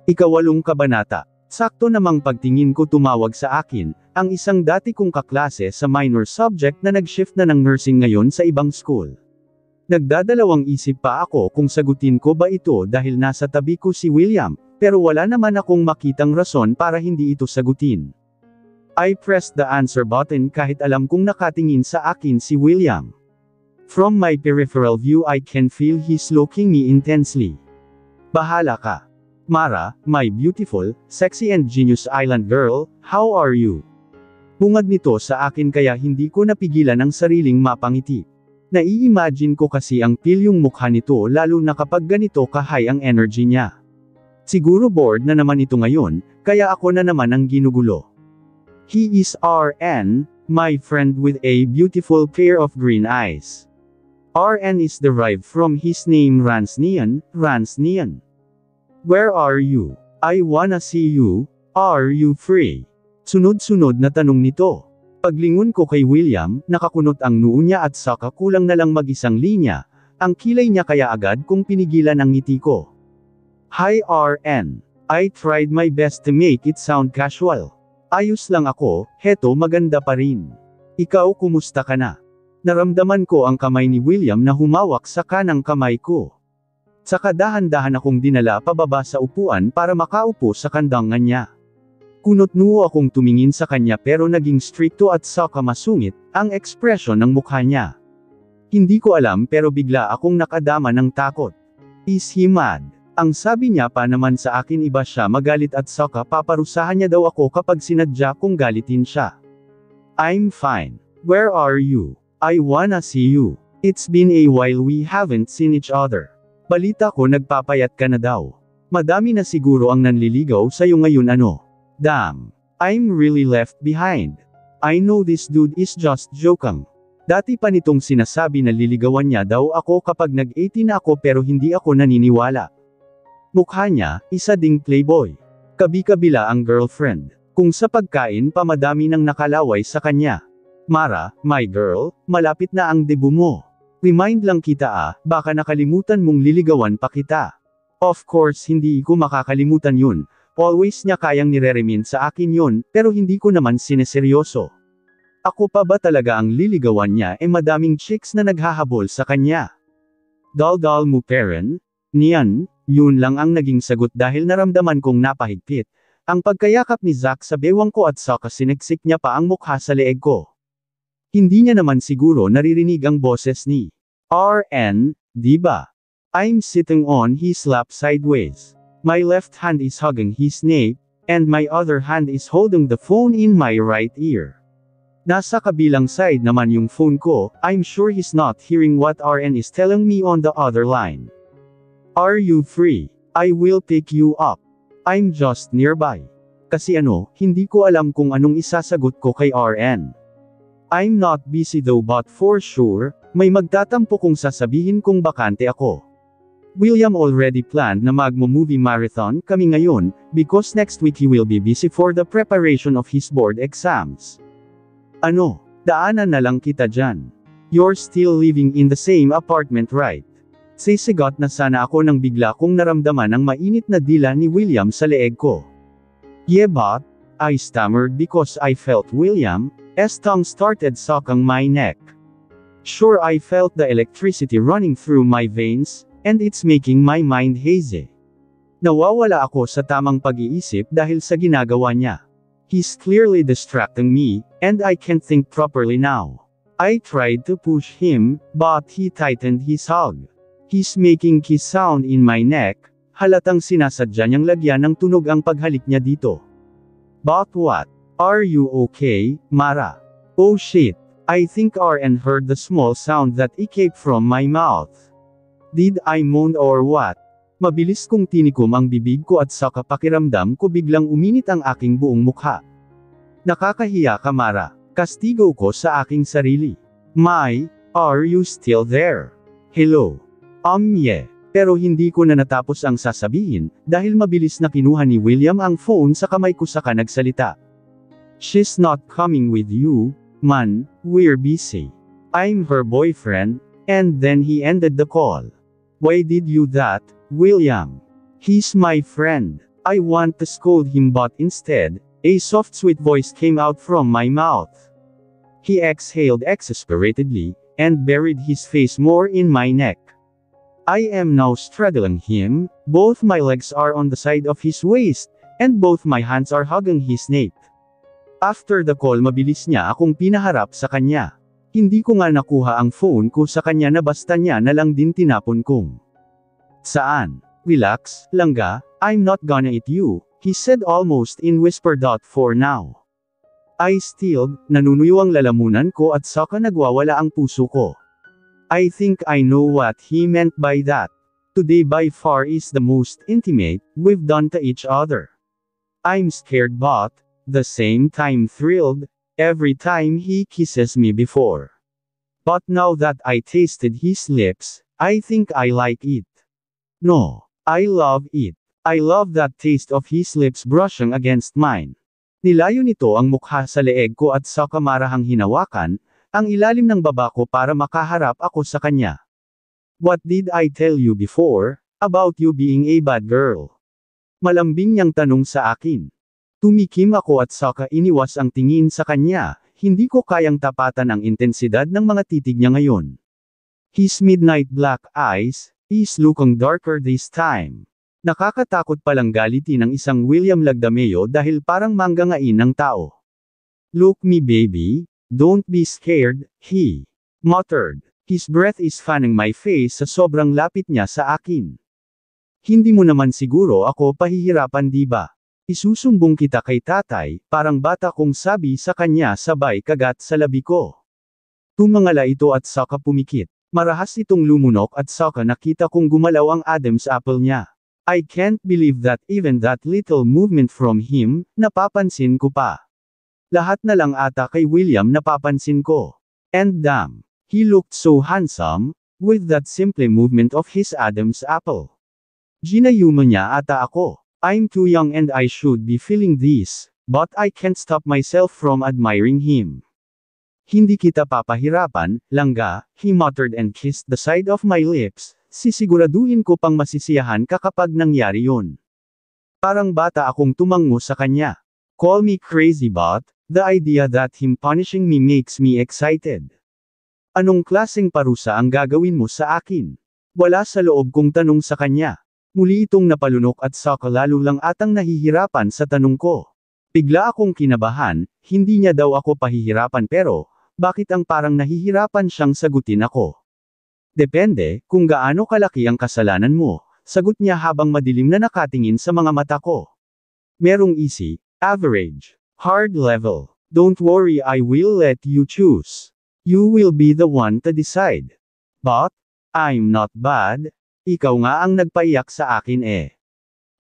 Ikawalong kabanata. Sakto namang pagtingin ko tumawag sa akin, ang isang dati kong kaklase sa minor subject na nag-shift na ng nursing ngayon sa ibang school. Nagdadalawang isip pa ako kung sagutin ko ba ito dahil nasa tabi ko si William, pero wala naman akong makitang rason para hindi ito sagutin. I pressed the answer button kahit alam kong nakatingin sa akin si William. From my peripheral view I can feel he's looking me intensely. Bahala ka. Mara, my beautiful, sexy and genius island girl, how are you? Bungad nito sa akin kaya hindi ko napigilan ang sariling mapangiti. Nai-imagine ko kasi ang pilyong mukha nito lalo na kapag ganito ka-high ang energy niya. Siguro bored na naman ito ngayon, kaya ako na naman ang ginugulo. He is RN, my friend with a beautiful pair of green eyes. RN is derived from his name Ransnian. Where are you? I wanna see you, are you free? Sunod-sunod na tanong nito. Paglingon ko kay William, nakakunot ang noo niya at saka kulang na lang mag-isang linya, ang kilay niya kaya agad kong pinigilan ang ngiti ko. Hi RN. I tried my best to make it sound casual. Ayos lang ako, heto maganda pa rin. Ikaw kumusta ka na? Naramdaman ko ang kamay ni William na humawak sa kanang kamay ko. Saka dahan-dahan akong dinala pababa sa upuan para makaupo sa kandangan niya. Kunot-noo akong tumingin sa kanya pero naging strikto at saka masungit ang ekspresyon ng mukha niya. Hindi ko alam pero bigla akong nakadama ng takot. Is he mad? Ang sabi niya pa naman sa akin iba siya magalit at saka paparusahan niya daw ako kapag sinadya kong galitin siya. I'm fine. Where are you? I wanna see you. It's been a while we haven't seen each other. Balita ko nagpapayat ka na daw. Madami na siguro ang nanliligaw sa'yo ngayon ano. Damn. I'm really left behind. I know this dude is just joking. Dati pa nitong sinasabi na liligawan niya daw ako kapag nag-18 na ako pero hindi ako naniniwala. Mukha niya, isa ding playboy. Kabi-kabila ang girlfriend. Kung sa pagkain pa madami nang nakalaway sa kanya. Mara, my girl, malapit na ang debut mo. Remind lang kita baka nakalimutan mong liligawan pa kita. Of course hindi ko makakalimutan yun, always niya kayang nire-remind sa akin yun, pero hindi ko naman sineseryoso. Ako pa ba talaga ang liligawan niya madaming chicks na naghahabol sa kanya. Dal-dal mo peren? Niyan, yun lang ang naging sagot dahil naramdaman kong napahigpit. Ang pagkayakap ni Zack sa bewang ko at saka siniksik niya pa ang mukha sa leeg ko. Hindi niya naman siguro naririnig ang boses ni RN, diba? I'm sitting on his lap sideways. My left hand is hugging his nape, and my other hand is holding the phone in my right ear. Nasa kabilang side naman yung phone ko, I'm sure he's not hearing what RN is telling me on the other line. Are you free? I will pick you up. I'm just nearby. Kasi hindi ko alam kung anong isasagot ko kay RN. I'm not busy though but for sure, may magtatampo kung sasabihin kong bakante ako. William already planned na magmo-movie marathon kami ngayon, because next week he will be busy for the preparation of his board exams. Daanan na lang kita dyan. You're still living in the same apartment right? Sisigot na sana ako nang bigla kong naramdaman ang mainit na dila ni William sa leeg ko. Yeah but, I stammered because I felt William's tongue started sucking my neck. Sure I felt the electricity running through my veins, and it's making my mind hazy. Nawawala ako sa tamang pag-iisip dahil sa ginagawa niya. He's clearly distracting me, and I can't think properly now. I tried to push him, but he tightened his hug. He's making kiss sound in my neck, halatang sinasadya niyang lagyan ng tunog ang paghalik niya dito. But what? Are you okay, Mara? Oh shit, I think RN heard the small sound that escaped from my mouth. Did I moan or what? Mabilis kong tinikom ang bibig ko at saka pakiramdam ko biglang uminit ang aking buong mukha. Nakakahiya ka Mara, kastigo ko sa aking sarili. Are you still there? Hello? Yeah. Pero hindi ko na natapos ang sasabihin, dahil mabilis na kinuha ni William ang phone sa kamay ko saka nagsalita. She's not coming with you, man, we're busy. I'm her boyfriend, and then he ended the call. Why did you that, William? He's my friend. I want to scold him but instead, a soft sweet voice came out from my mouth. He exhaled exasperatedly, and buried his face more in my neck. I am now straddling him, both my legs are on the side of his waist, and both my hands are hugging his nape. After the call mabilis niya akong pinaharap sa kanya. Hindi ko nga nakuha ang phone ko sa kanya na basta niya na lang din tinapon kong. Saan? Relax, langga, I'm not gonna eat you, he said almost in whisper. For now. I stilled, nanunuyo ang lalamunan ko at saka nagwawala ang puso ko. I think I know what he meant by that. Today by far is the most intimate we've done to each other. I'm scared but, the same time thrilled, every time he kisses me before. But now that I tasted his lips, I think I like it. No, I love it. I love that taste of his lips brushing against mine. Nilayo nito ang mukha sa leeg ko at saka marahang hinawakan, ang ilalim ng baba ko para makaharap ako sa kanya. What did I tell you before, about you being a bad girl? Malambing niyang tanong sa akin. Tumikim ako at saka iniwas ang tingin sa kanya, hindi ko kayang tapatan ang intensidad ng mga titig niya ngayon. His midnight black eyes is looking darker this time. Nakakatakot palang galitin ng isang William Lagdameo dahil parang manggangain ng tao. Look me baby, don't be scared, he muttered. His breath is fanning my face sa sobrang lapit niya sa akin. Hindi mo naman siguro ako pahihirapan di ba? Isusumbong kita kay tatay, parang bata kong sabi sa kanya sabay kagat sa labi ko. Tumangala ito at saka pumikit. Marahas itong lumunok at saka nakita kong gumalaw ang Adam's apple niya. I can't believe that even that little movement from him, napapansin ko pa. Lahat na lang ata kay William napapansin ko. And damn, he looked so handsome, with that simple movement of his Adam's apple. Ginayuma niya ata ako. I'm too young and I should be feeling this, but I can't stop myself from admiring him. Hindi kita papahirapan, langga, he muttered and kissed the side of my lips. Sisiguraduhin ko pang masisiyahan ka kapag nangyari yun. Parang bata akong tumango sa kanya. Call me crazy but, the idea that him punishing me makes me excited. Anong klaseng parusa ang gagawin mo sa akin? Wala sa loob kong tanong sa kanya. Muli itong napalunok at saka lalo lang atang nahihirapan sa tanong ko. Bigla akong kinabahan, hindi niya daw ako pahihirapan pero, bakit ang parang nahihirapan siyang sagutin ako? Depende, kung gaano kalaki ang kasalanan mo, sagot niya habang madilim na nakatingin sa mga mata ko. Merong easy, average, hard level. Don't worry, I will let you choose. You will be the one to decide. But, I'm not bad. Ikaw nga ang nagpaiyak sa akin eh.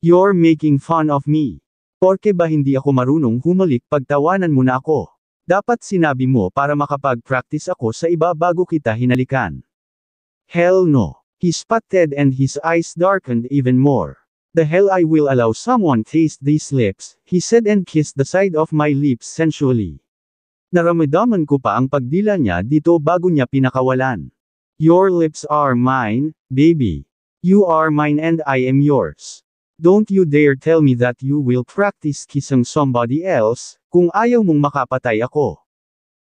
You're making fun of me. Porke ba hindi ako marunong humalik pagtawanan mo na ako? Dapat sinabi mo para makapag-practice ako sa iba bago kita hinalikan. Hell no. He sputtered and his eyes darkened even more. The hell I will allow someone taste these lips, he said and kissed the side of my lips sensually. Naramdaman ko pa ang pagdila niya dito bago niya pinakawalan. Your lips are mine, baby. You are mine and I am yours. Don't you dare tell me that you will practice kissing somebody else, kung ayaw mong makapatay ako.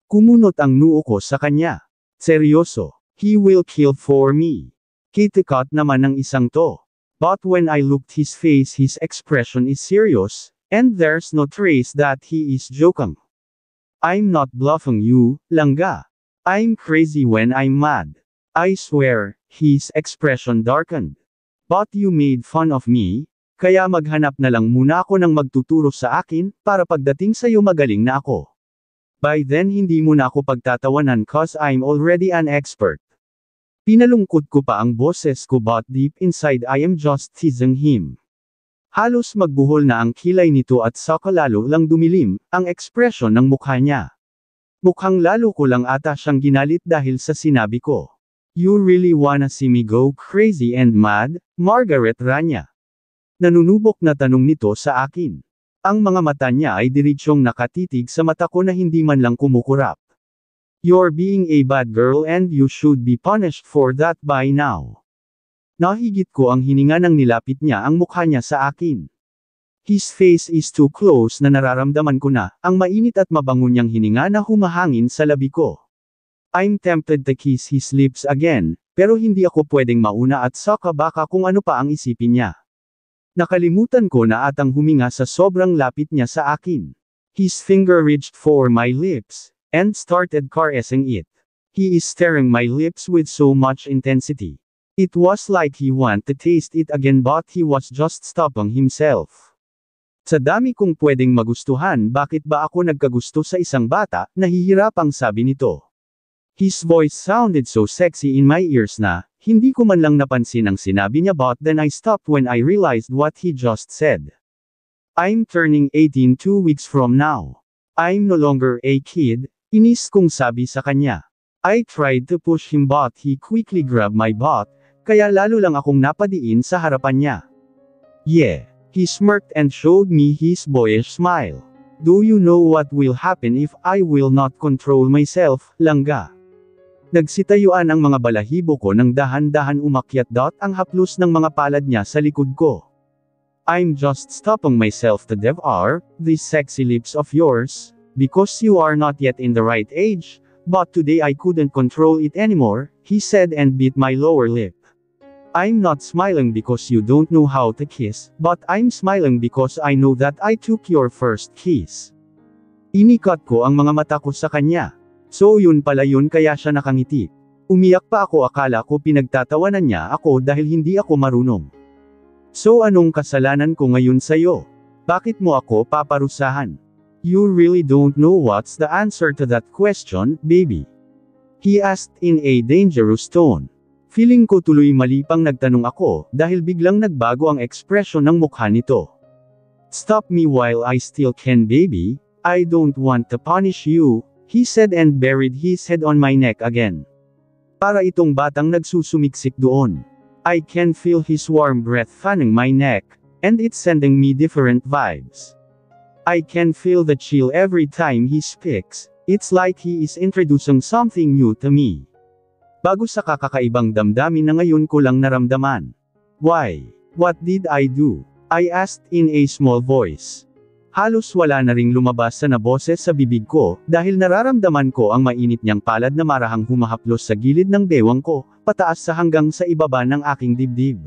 Kumunot ang noo ko sa kanya. Seryoso. He will kill for me. Kitikat naman ng isang to. But when I looked his face his expression is serious, and there's no trace that he is joking. I'm not bluffing you, langga. I'm crazy when I'm mad. I swear, his expression darkened. But you made fun of me, kaya maghanap na lang muna ako ng magtuturo sa akin, para pagdating sa'yo magaling na ako. By then hindi mo na ako pagtatawanan cause I'm already an expert. Pinalungkot ko pa ang boses ko but deep inside I am just teasing him. Halos magbuhol na ang kilay nito at saka lalo lang dumilim, ang ekspresyon ng mukha niya. Mukhang lalo ko lang ata siyang ginalit dahil sa sinabi ko. You really wanna see me go crazy and mad, Margaret Rania? Nanunubok na tanong nito sa akin. Ang mga mata niya ay diretsyong nakatitig sa mata ko na hindi man lang kumukurap. You're being a bad girl and you should be punished for that by now. Nahigit ko ang hininga nang nilapit niya ang mukha niya sa akin. His face is too close na nararamdaman ko na, ang mainit at mabango niyang hininga na humahangin sa labi ko. I'm tempted to kiss his lips again, pero hindi ako pwedeng mauna at saka baka kung ano pa ang isipin niya. Nakalimutan ko na atang huminga sa sobrang lapit niya sa akin. His finger reached for my lips, and started caressing it. He is staring my lips with so much intensity. It was like he wanted to taste it again but he was just stopping himself. Sa dami kong pwedeng magustuhan, bakit ba ako nagkagusto sa isang bata, nahihirapang sabi nito. His voice sounded so sexy in my ears na, hindi ko man lang napansin ang sinabi niya but then I stopped when I realized what he just said. I'm turning 18 2 weeks from now. I'm no longer a kid, inis kong sabi sa kanya. I tried to push him but he quickly grabbed my butt, kaya lalo lang akong napadiin sa harapan niya. Yeah. He smirked and showed me his boyish smile. Do you know what will happen if I will not control myself, langga? Nagsitayuan ang mga balahibo ko nang dahan-dahan umakyat ang haplos ng mga palad niya sa likod ko. I'm just stopping myself to devour these sexy lips of yours, because you are not yet in the right age, but today I couldn't control it anymore, he said and bit my lower lip. I'm not smiling because you don't know how to kiss, but I'm smiling because I know that I took your first kiss. Inikat ko ang mga mata ko sa kanya. So yun pala yun kaya siya nakangiti. Umiyak pa ako, akala ko pinagtatawanan niya ako dahil hindi ako marunong. So anong kasalanan ko ngayon sa'yo? Bakit mo ako paparusahan? You really don't know what's the answer to that question, baby? He asked in a dangerous tone. Feeling ko tuloy mali pang nagtanong ako, dahil biglang nagbago ang ekspresyon ng mukha nito. Stop me while I still can, baby, I don't want to punish you, he said and buried his head on my neck again. Para itong batang nagsusumiksik doon. I can feel his warm breath fanning my neck, and it's sending me different vibes. I can feel the chill every time he speaks, it's like he is introducing something new to me. Bago sa kakakaibang damdamin na ngayon ko lang naramdaman. Why? What did I do? I asked in a small voice. Halos wala na ring lumabas na boses sa bibig ko, dahil nararamdaman ko ang mainit niyang palad na marahang humahaplos sa gilid ng bewang ko, pataas sa hanggang sa ibaba ng aking dibdib.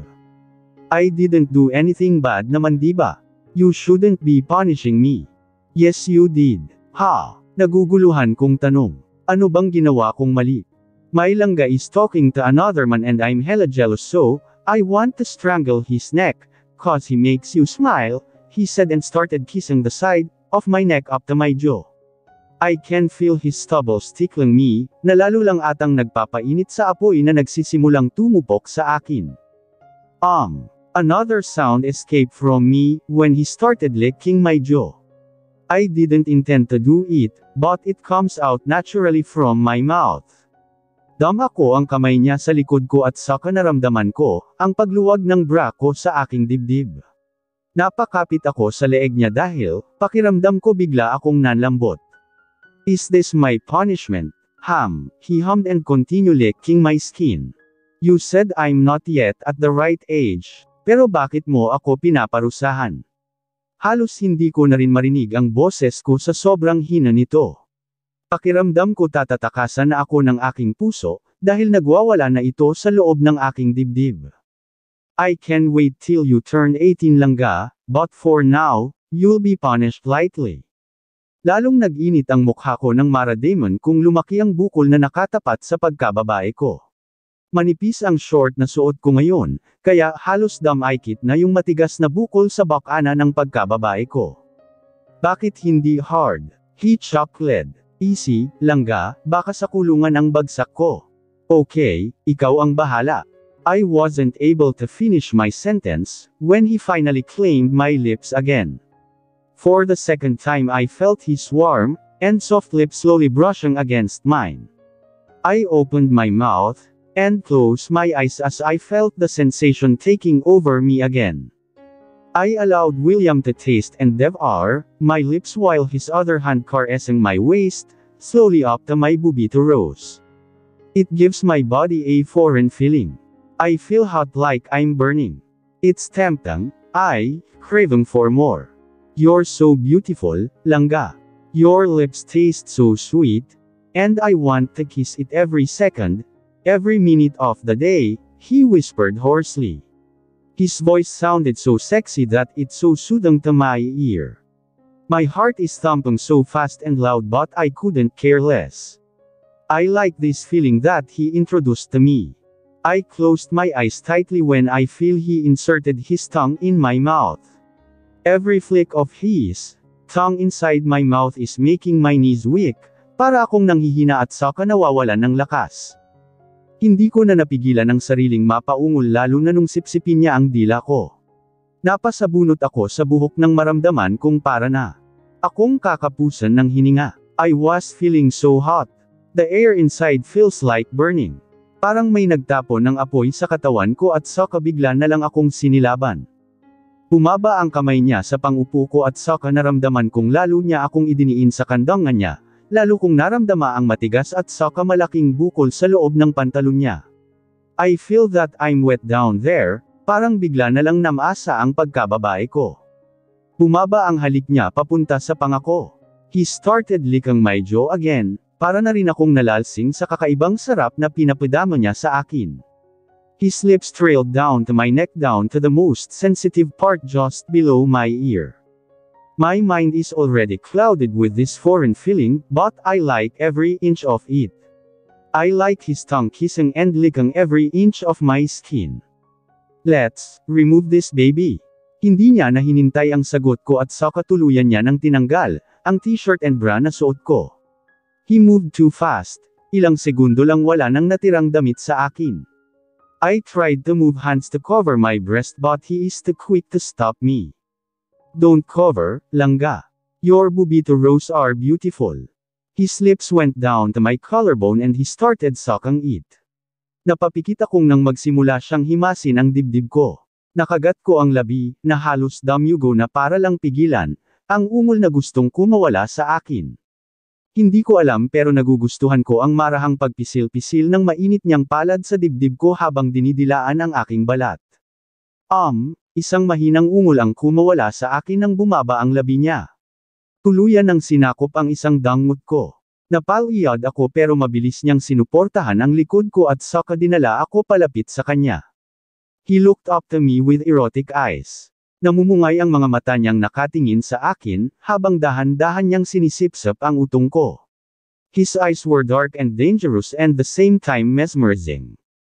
I didn't do anything bad naman, diba? You shouldn't be punishing me. Yes you did. Ha? Naguguluhan kong tanong. Ano bang ginawa kong mali? My langga is talking to another man and I'm hella jealous so, I want to strangle his neck, cause he makes you smile, he said and started kissing the side of my neck up to my jaw. I can feel his stubbles tickling me, na lalo lang atang nagpapainit sa apoy na nagsisimulang tumupok sa akin. Another sound escaped from me, when he started licking my jaw. I didn't intend to do it, but it comes out naturally from my mouth. Dama ko ang kamay niya sa likod ko at saka naramdaman ko, ang pagluwag ng bra ko sa aking dibdib. Napakapit ako sa leeg niya dahil, pakiramdam ko bigla akong nanlambot. Is this my punishment? He hummed and continued licking my skin. You said I'm not yet at the right age, pero bakit mo ako pinaparusahan? Halos hindi ko na rin marinig ang boses ko sa sobrang hina nito. Pakiramdam ko tatatakasan na ako ng aking puso, dahil nagwawala na ito sa loob ng aking dibdib. I can wait till you turn 18 langga, but for now, you'll be punished lightly. Lalong nag-init ang mukha ko ng maradamon kung lumaki ang bukol na nakatapat sa pagkababae ko. Manipis ang short na suot ko ngayon, kaya halos damaykit na yung matigas na bukol sa bakana ng pagkababae ko. Bakit hindi hard? He chuckled. Easy, langga, baka sa kulungan ang bagsak ko. Okay, ikaw ang bahala. I wasn't able to finish my sentence, when he finally claimed my lips again. For the second time I felt his warm, and soft lips slowly brushing against mine. I opened my mouth, and closed my eyes as I felt the sensation taking over me again. I allowed William to taste and devour my lips while his other hand caressing my waist, slowly up to my boobie to rose. It gives my body a foreign feeling. I feel hot like I'm burning. It's tempting, I craving for more. You're so beautiful, Langga. Your lips taste so sweet, and I want to kiss it every second, every minute of the day, he whispered hoarsely. His voice sounded so sexy that it's so soothing to my ear. My heart is thumping so fast and loud, but I couldn't care less. I like this feeling that he introduced to me. I closed my eyes tightly when I feel he inserted his tongue in my mouth. Every flick of his tongue inside my mouth is making my knees weak, para akong nanghihina at saka nawawalan ng lakas. Hindi ko na napigilan ang sariling mapaungol, lalo na nung sipsipin niya ang dila ko. Napasabunot ako sa buhok nang maramdaman kong para na akong kakapusan ng hininga. I was feeling so hot. The air inside feels like burning. Parang may nagtapon ng apoy sa katawan ko at saka bigla na lang akong sinilaban. Bumaba ang kamay niya sa pangupo ko at saka naramdaman kong lalo niya akong idiniin sa kandangan niya, lalo kong naramdama ang matigas at saka malaking bukol sa loob ng pantalon niya. I feel that I'm wet down there, parang bigla na lang namasa ang pagkababae ko. Bumaba ang halik niya papunta sa pangako. He started licking my jaw again, para na rin akong nalalsing sa kakaibang sarap na pinapadama niya sa akin. His lips trailed down to my neck, down to the most sensitive part just below my ear. My mind is already clouded with this foreign feeling, but I like every inch of it. I like his tongue kissing and licking every inch of my skin. Let's remove this, baby. Hindi niya na hinintay ang sagot ko at saka tuluyan niya nang tinanggal ang t-shirt and bra na suot ko. He moved too fast. Ilang segundo lang wala nang natirang damit sa akin. I tried to move hands to cover my breast, but he is too quick to stop me. Don't cover, Langga. Your bubito rows are beautiful. His lips went down to my collarbone and he started sucking it. Napapikit akong nang magsimula siyang himasin ang dibdib ko. Nakagat ko ang labi, na halos damyugo na para lang pigilan ang ungol na gustong kumawala sa akin. Hindi ko alam, pero nagugustuhan ko ang marahang pagpisil-pisil ng mainit niyang palad sa dibdib ko habang dinidilaan ang aking balat. Isang mahinang ungol ang kumawala sa akin nang bumaba ang labi niya. Tuluyan ng sinakop ang isang dangot ko. Napaliyad ako pero mabilis niyang sinuportahan ang likod ko at saka dinala ako palapit sa kanya. He looked up to me with erotic eyes. Namumungay ang mga mata niyang nakatingin sa akin, habang dahan-dahan niyang sinisipsap ang utong ko. His eyes were dark and dangerous and the same time mesmerizing.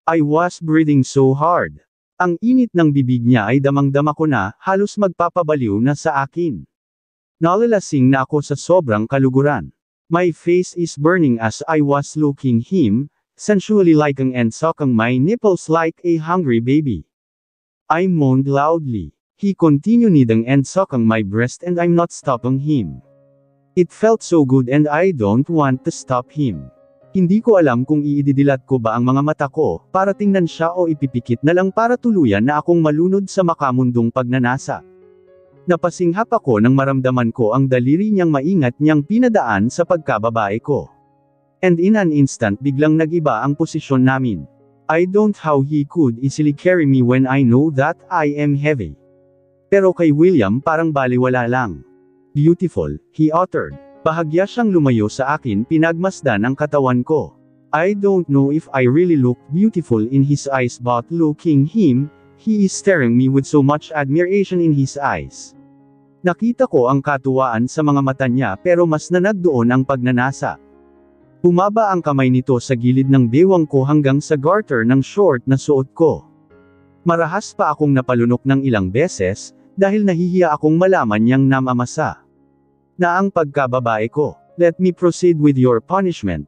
I was breathing so hard. Ang init ng bibig niya ay damang-dama ko na, halos magpapabaliw na sa akin. Nalalasing na ako sa sobrang kaluguran. My face is burning as I was looking him, sensually licking and sucking my nipples like a hungry baby. I moaned loudly. He continued kneading and sucking my breast and I'm not stopping him. It felt so good and I don't want to stop him. Hindi ko alam kung iididilat ko ba ang mga mata ko, para tingnan siya o ipipikit na lang para tuluyan na akong malunod sa makamundong pagnanasa. Napasinghap ako nang maramdaman ko ang daliri niyang maingat niyang pinadaan sa pagkababae ko. And in an instant biglang nag-iba ang posisyon namin. I don't know how he could easily carry me when I know that I am heavy. Pero kay William parang baliwala lang. Beautiful, he uttered. Bahagya siyang lumayo sa akin, pinagmasdan ang katawan ko. I don't know if I really look beautiful in his eyes, but looking him, he is staring me with so much admiration in his eyes. Nakita ko ang katuwaan sa mga mata niya pero mas nanagdoon ang pagnanasa. Bumaba ang kamay nito sa gilid ng bewang ko hanggang sa garter ng short na suot ko. Marahas pa akong napalunok ng ilang beses, dahil nahihiya akong malaman niyang namamasa na ang pagkababae ko. Let me proceed with your punishment.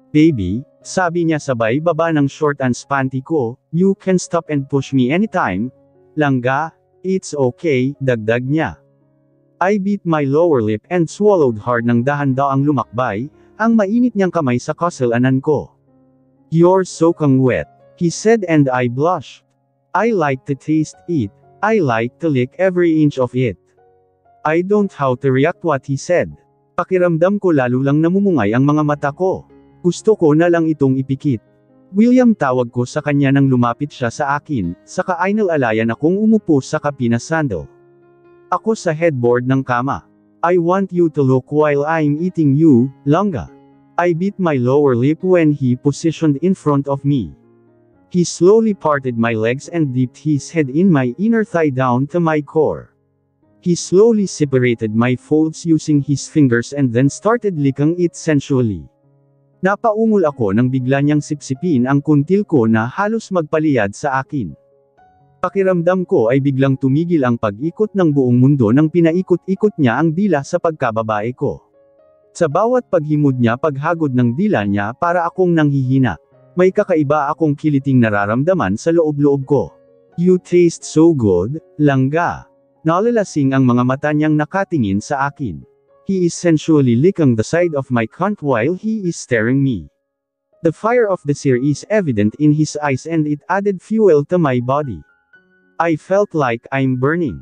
Baby, sabi niya sabay baba ng short and panty ko, you can stop and push me anytime. Langga, it's okay, dagdag niya. I bit my lower lip and swallowed hard nang dahan-daang lumakbay ang mainit niyang kamay sa kasalanan ko. You're soaking wet, he said and I blushed. I like to taste it. I like to lick every inch of it. I don't how to react what he said. Pakiramdam ko lalo lang namumungay ang mga mata ko. Gusto ko na lang itong ipikit. William, tawag ko sa kanya nang lumapit siya sa akin, saka ay nalalayan akong umupo sa kapinasando. Ako sa headboard ng kama. I want you to look while I'm eating you, Langga. I bit my lower lip when he positioned in front of me. He slowly parted my legs and dipped his head in my inner thigh down to my core. He slowly separated my folds using his fingers and then started licking it sensually. Napaungol ako nang bigla niyang sipsipin ang kuntil ko na halos magpaliyad sa akin. Pakiramdam ko ay biglang tumigil ang pag-ikot ng buong mundo nang pinaikot-ikot niya ang dila sa pagkababae ko. Sa bawat paghimod niya paghagod ng dila niya para akong nanghihina. May kakaiba akong kiliting nararamdaman sa loob-loob ko. You taste so good, Langga. Nalalasing ang mga mata niyang nakatingin sa akin. He is sensually licking the side of my cunt while he is staring me. The fire of desire is evident in his eyes and it added fuel to my body. I felt like I'm burning.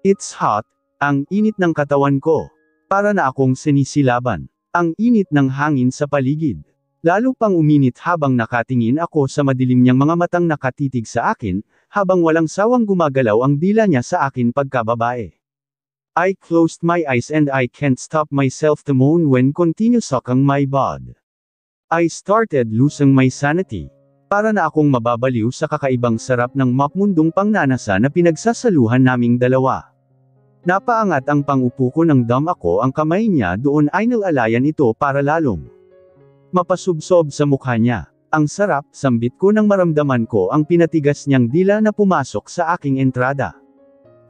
It's hot, ang init ng katawan ko. Para na akong sinisilaban. Ang init ng hangin sa paligid. Lalo pang uminit habang nakatingin ako sa madilim niyang mga matang nakatitig sa akin, habang walang sawang gumagalaw ang dila niya sa akin pagkababae. I closed my eyes and I can't stop myself to moan when continue sucking my bud. I started losing my sanity. Para na akong mababaliw sa kakaibang sarap ng mapmundong pangnanasa na pinagsasaluhan naming dalawa. Napaangat ang pangupo ko ng dam ako ang kamay niya doon ay nilalayan ito para lalong mapasubsob sa mukha niya. Ang sarap, sambit ko nang maramdaman ko ang pinatigas niyang dila na pumasok sa aking entrada.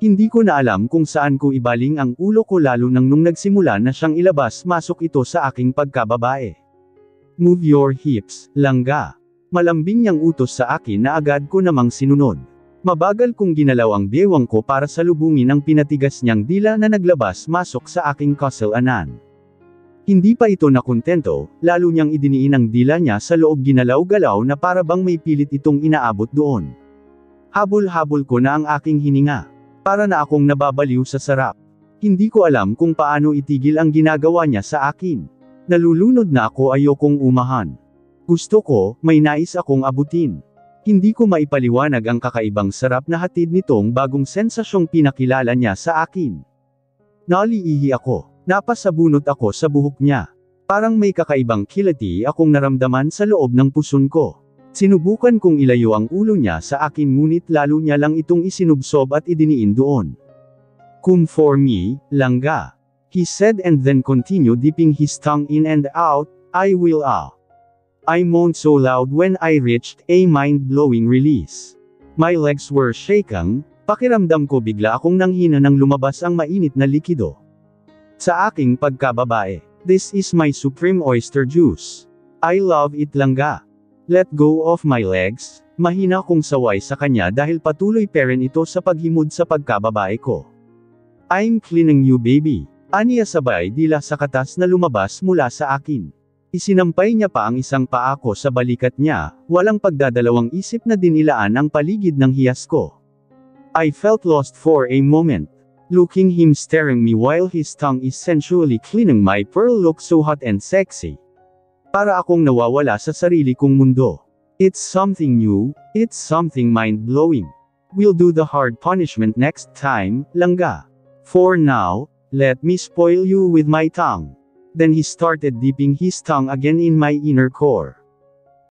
Hindi ko na alam kung saan ko ibaling ang ulo ko lalo nung nagsimula na siyang ilabas-masok ito sa aking pagkababae. Move your hips, Langga. Malambing niyang utos sa akin na agad ko namang sinunod. Mabagal kong ginalaw ang bewang ko para salubungin ang pinatigas niyang dila na naglabas-masok sa aking kasalanan. Hindi pa ito nakontento, lalo niyang idiniin ang dila niya sa loob ginalaw-galaw na para bang may pilit itong inaabot doon. Habol-habol ko na ang aking hininga. Para na akong nababaliw sa sarap. Hindi ko alam kung paano itigil ang ginagawa niya sa akin. Nalulunod na ako ayokong umahan. Gusto ko, may nais akong abutin. Hindi ko maipaliwanag ang kakaibang sarap na hatid nitong bagong sensasyong pinakilala niya sa akin. Naliihi ako. Napasabunot ako sa buhok niya. Parang may kakaibang kilati akong naramdaman sa loob ng puson ko. Sinubukan kong ilayo ang ulo niya sa akin ngunit lalo niya lang itong isinubsob at idiniin doon. Come for me, Langga. He said and then continued dipping his tongue in and out. I will. I moaned so loud when I reached a mind-blowing release. My legs were shaking, pakiramdam ko bigla akong nanghina nang lumabas ang mainit na likido. Sa aking pagkababae. This is my supreme oyster juice. I love it, Langga. Let go of my legs. Mahina kong saway sa kanya dahil patuloy pa rin ito sa paghimod sa pagkababae ko. I'm cleaning you, baby. Aniya sabay dila sa katas na lumabas mula sa akin. Isinampay niya pa ang isang paa ko sa balikat niya, walang pagdadalawang isip na dinilaan ang paligid ng hiyas ko. I felt lost for a moment. Looking him staring me while his tongue is sensually cleaning my pearl look so hot and sexy. Para akong nawawala sa sarili kong mundo. It's something new, it's something mind-blowing. We'll do the hard punishment next time, Langga. For now, let me spoil you with my tongue. Then he started dipping his tongue again in my inner core.